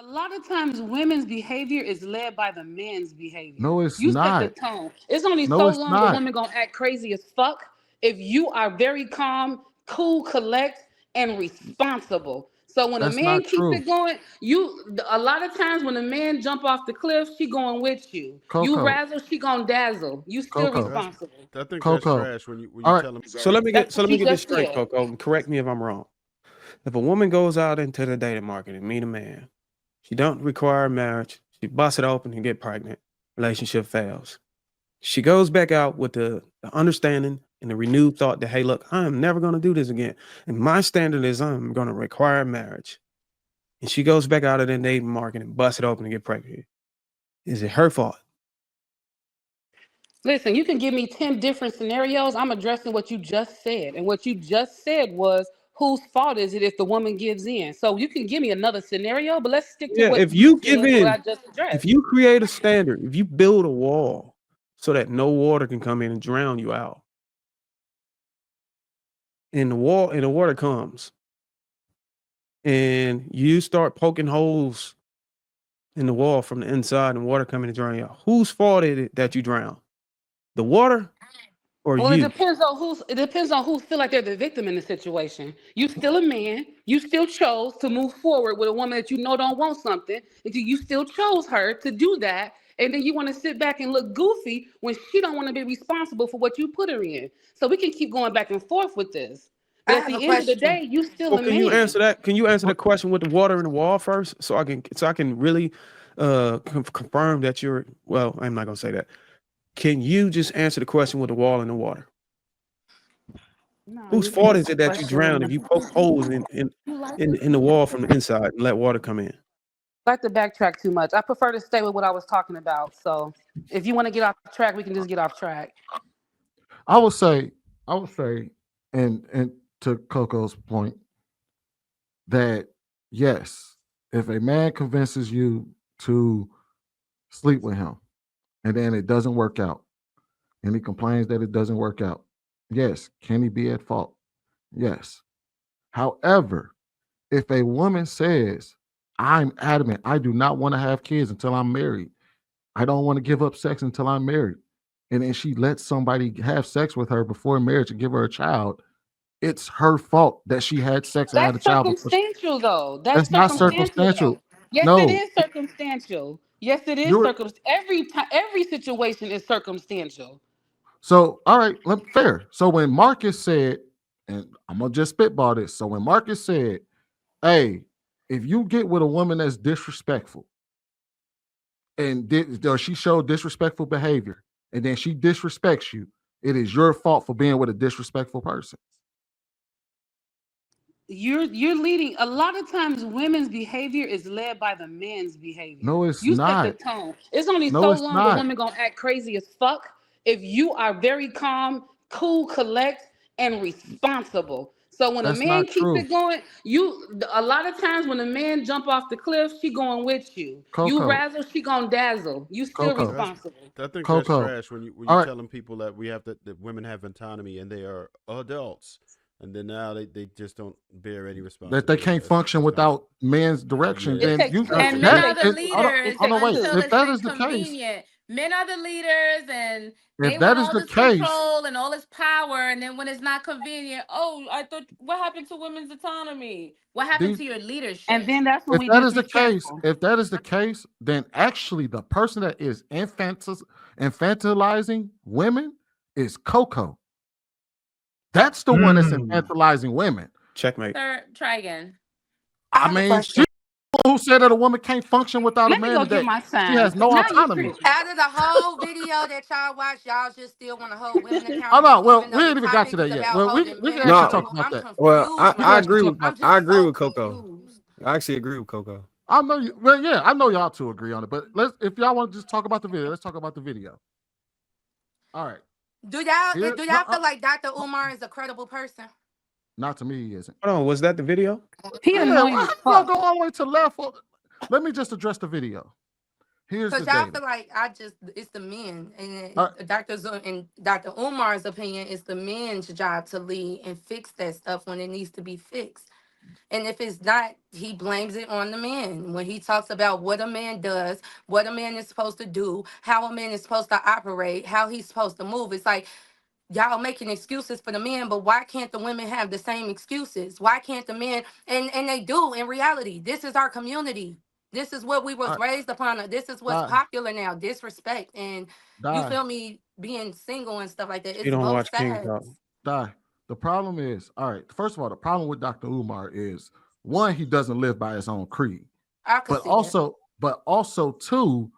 A lot of times, women's behavior is led by the men's behavior. No, it's You set the not. tone. It's only No, so it's long a not. woman gonna act crazy as fuck if you are very calm, cool, collect, and responsible. So when a That's man not keeps true. it going, you a lot of times when a man jump off the cliff, she going with you. You Coco, razzle, she gonna dazzle. You still Coco, That's responsible. I think that's Coco. trash when All you right. tell them. That's So what let you me get this just straight, said. Coco. Correct me if I'm wrong. If a woman goes out into the dating market and meet a man, she don't require marriage. She busts it open and get pregnant. Relationship fails. She goes back out with the understanding and the renewed thought that, hey, look, I am never going to do this again. And my standard is I'm going to require marriage. And she goes back out of the dating market and busts it open and get pregnant. Is it her fault? Listen, you can give me 10 different scenarios. I'm addressing what you just said. And what you just said was, whose fault is it if the woman gives in? So you can give me another scenario, but let's stick to Yeah, what if you you said give and what I in, just if addressed. you create a standard, if you build a wall so that no water can come in and drown you out, and the water comes, and you start poking holes in the wall from the inside and water coming to drown you out, whose fault is it that you drown? The water or Well, you? it depends on who feel like they're the victim in the situation. You still a man. You still chose to move forward with a woman that you know don't want something. And you still chose her to do that. And then you want to sit back and look goofy when she don't want to be responsible for what you put her in. So we can keep going back and forth with this. I But at have a the end of the question. day, you still Well, a can you man. answer that? Can you answer the What? question with the water in the wall first, so I can really confirm that you're well? I'm not gonna say that. Can you just answer the question with the wall and the water? No, Whose you fault can't is it that you drown if question. you poke holes in the wall from the inside and let water come in? I like to backtrack too much. I prefer to stay with what I was talking about. So if you want to get off track, we can just get off track. I would say, I would say, and to Coco's point, that yes, if a man convinces you to sleep with him and then it doesn't work out, and he complains that it doesn't work out, yes, can he be at fault? Yes. However, if a woman says, I'm adamant, I do not want to have kids until I'm married, I don't want to give up sex until I'm married, and then she lets somebody have sex with her before marriage and give her a child, it's her fault that she had sex and had a That's child before. circumstantial, though. That's That's not circumstantial, though. circumstantial. Yes, it No, is circumstantial. Yes, it is you're circumstantial. Every time, every situation is circumstantial. so all right. Fair. So when Marcus said, and I'm gonna just spitball this. So when Marcus said, "Hey, if you get with a woman that's disrespectful and or she showed disrespectful behavior, and then she disrespects you, it is your fault for being with a disrespectful person." You're leading. A lot of times, women's behavior is led by the men's behavior. No, it's You set the not. tone. It's only No, so it's long a not. woman gonna act crazy as fuck if you are very calm, cool, collect, and responsible. So when a That's man not keeps true. it going, a lot of times when a man jump off the cliff, she going with you. You Coco, razzle, she gonna dazzle. You still Coco, That's responsible. I think that's Coco. trash when you All right. telling people that we have that women have autonomy and they are adults, and then now they just don't bear any That they responsibility. can't That's function kind of without man's direction, yeah. It then takes you two. And It men that are takes the is two. It leaders hold on, takes wait. two. until If it's that is the case, inconvenient. Men are the leaders and if they that want is all the this case, control and all this power. And then when it's not convenient, oh, I thought, what happened to women's autonomy? What happened these to your And leadership? then that's when if we that is the case, disrespectful. if that is the case, then actually the person that is infantilizing women is Coco. That's the one that's Mm. infantilizing women. Checkmate. Sir, try again. I I have a mean, question. she who said that a woman can't function without a Let me man go and get that my she sign has because no now you autonomy. preaching. Out of the whole video that y'all watched, y'all just still want to hold women Oh no, accountable, well, even though we the ain't even got to topic is that yet. about Well, holding we can men actually No, talk accountable. about I'm that. well, confused We can right actually talk now. about I'm that. I just agree so with Coco. confused. I actually agree with Coco. I know you. Well, yeah, I know y'all two agree on it. But let's, if y'all want to just talk about the video, let's talk about the video. All right. Here, Do no, y'all feel like Dr. Umar is a credible person? not to me, he isn't. Hold on, was that the video? He Yeah, annoying why as you gonna go fuck. all the way to the left? Let me just address the video. Here's the Because y'all data. feel like it's the men, All and Dr. Umar's opinion, it's the men's job to lead and fix that stuff when it needs to be fixed. And if it's not, he blames it on the man. When he talks about what a man does, what a man is supposed to do, how a man is supposed to operate, how he's supposed to move, it's like y'all making excuses for the men, but why can't the women have the same excuses? Why can't the men? And they do in reality. This is our community. This is what we was I, raised upon. This is what's die, popular now. Disrespect and you die, feel me being single and stuff like that. She It's don't both watch King Talk. sides. die. The problem is, all right. First of all, the problem with Dr. Umar is one, he doesn't live by his own creed, I could but see that. also two,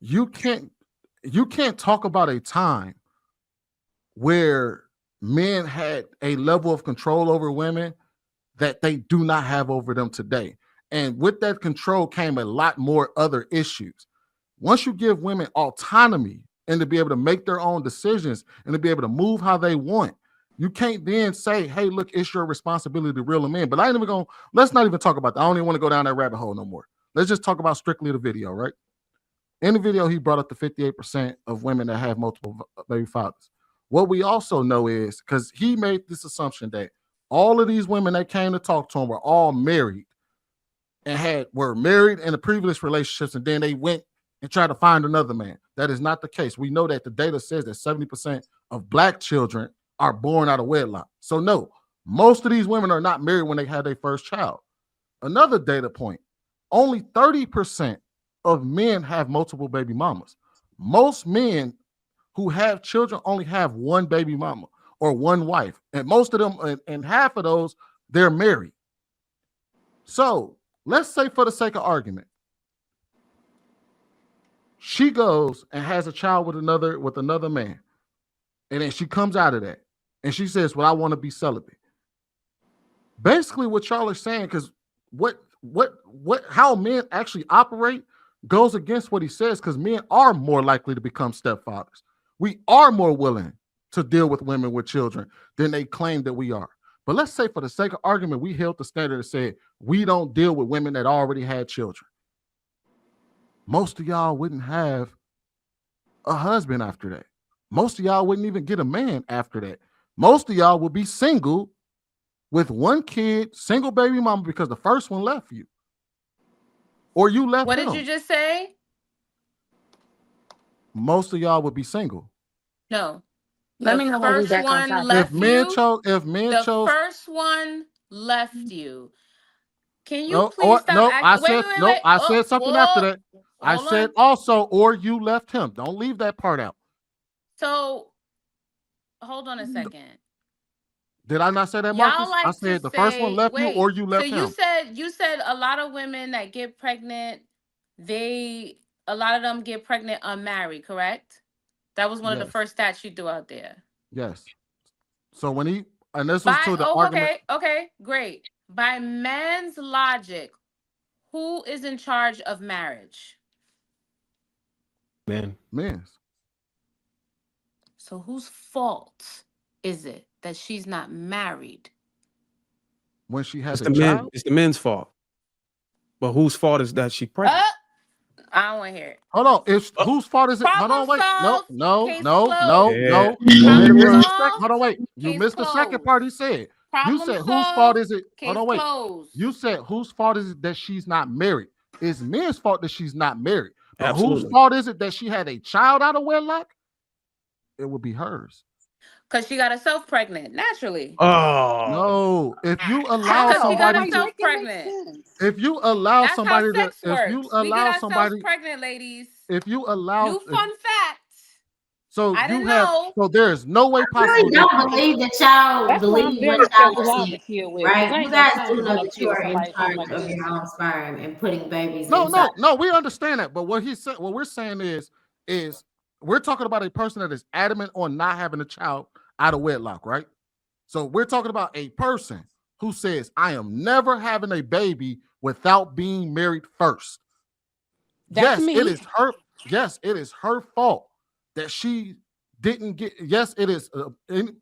you can't talk about a time where men had a level of control over women that they do not have over them today. And with that control came a lot more other issues. Once you give women autonomy and to be able to make their own decisions and to be able to move how they want, you can't then say, hey, look, it's your responsibility to reel them in. But I ain't even going, let's not even talk about that. I don't even want to go down that rabbit hole no more. Let's just talk about strictly the video, right? In the video, he brought up the 58% of women that have multiple baby fathers. What we also know is, because he made this assumption that all of these women that came to talk to him were all married and were married in the previous relationships, and then they went and tried to find another man. That is not the case. We know that the data says that 70% of Black children are born out of wedlock. So no, most of these women are not married when they had their first child. Another data point, only 30% of men have multiple baby mamas. Most men who have children only have one baby mama or one wife. And most of them, and half of those, they're married. So let's say for the sake of argument, she goes and has a child with another man. And then she comes out of that. And she says, well, I want to be celibate. Basically what y'all are saying, because how men actually operate goes against what he says, because men are more likely to become stepfathers. We are more willing to deal with women with children than they claim that we are. But let's say for the sake of argument, we held the standard and said we don't deal with women that already had children. Most of y'all wouldn't have a husband after that. Most of y'all wouldn't even get a man after that. Most of y'all would be single with one kid, single baby mama, because the first one left you. Or you left What him. did you just say? Most of y'all would be single. No. Let me The know when we first back on one topic. left you. The first one left you. Can you No, please stop no, I acting? said Wait. no. I said something after whoa. that. I Hold said on. also, or you left him. Don't leave that part out. So, hold on a second. Did I not say that, Y'all Marcus? like I said to the first one say, left you, wait. or you left So him. you said a lot of women that get pregnant, a lot of them get pregnant unmarried, correct? That was one of the Yes. first stats you threw out there. Yes. So when and this was to the argument. Okay, great. By man's logic, who is in charge of marriage? Men's. So whose fault is it that she's not married? When she has It's a child. It's the men's fault. But whose fault is that she pregnant? I don't want to hear it. Hold on. Whose fault is it? Hold on, wait. Problem No. solved. Case No. closed. You missed the solved. Hold on, wait. You Case missed the second closed. part he said. You Problem said whose solved. fault is it? Case Hold on, wait. closed. You said whose fault is it that she's not married? It's men's fault that she's not married. But Absolutely. whose fault is it that she had a child out of wedlock? It would be hers. Because she got herself pregnant, naturally. Oh. No, if you allow Because she got somebody herself to, pregnant. if you allow That's somebody how to, sex if works. you We allow get somebody, ourselves pregnant, ladies. if you allow, New fun fact. so I you didn't have, know. so there is no way I possible. really that don't believe that y'all That's believe why I'm what very y'all careful are who I saying, have a kid with, right? because I You ain't got guys time do to know get no that kid you with are in somebody charge like of this. your own Sperm and putting babies No, we understand that. But what he said, what we're saying is we're talking about a person that is adamant on not having a child out of wedlock, right? So we're talking about a person who says, I am never having a baby without being married first. That's Yes, me. it is her fault that she didn't get. Yes, it is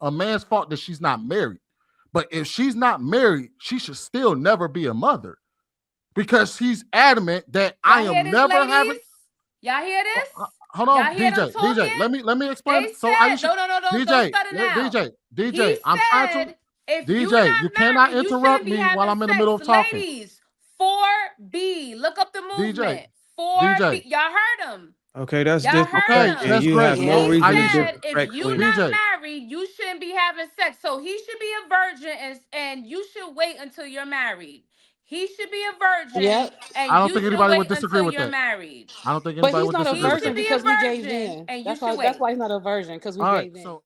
a man's fault that she's not married. But if she's not married, she should still never be a mother because he's adamant that I am never having. Y'all hear this? Hold on, Y'all hear them DJ. talking? Let me explain. They So said, Aisha, don't DJ, start it now. DJ. He I'm trying to. said If you're DJ, not you cannot married, you interrupt shouldn't be me while having I'm in the sex. middle of talking. Ladies, 4B. Look up the movement. 4B. DJ. Y'all heard him. Okay, that's Y'all heard Okay, him. disrespect, and that's you great. have no Yeah. He reason to Aisha, said if disrespect you women. not DJ. married, you shouldn't be having sex. So he should be a virgin, and you should wait until you're married. He should be a virgin, Yep. and I don't you think should anybody wait would disagree until with you're that. married. I don't think But anybody he's would not a disagree with should virgin that. be a because we gave virgin, in. and you That's should why. wait. That's why he's not a virgin because we All gave right, in. so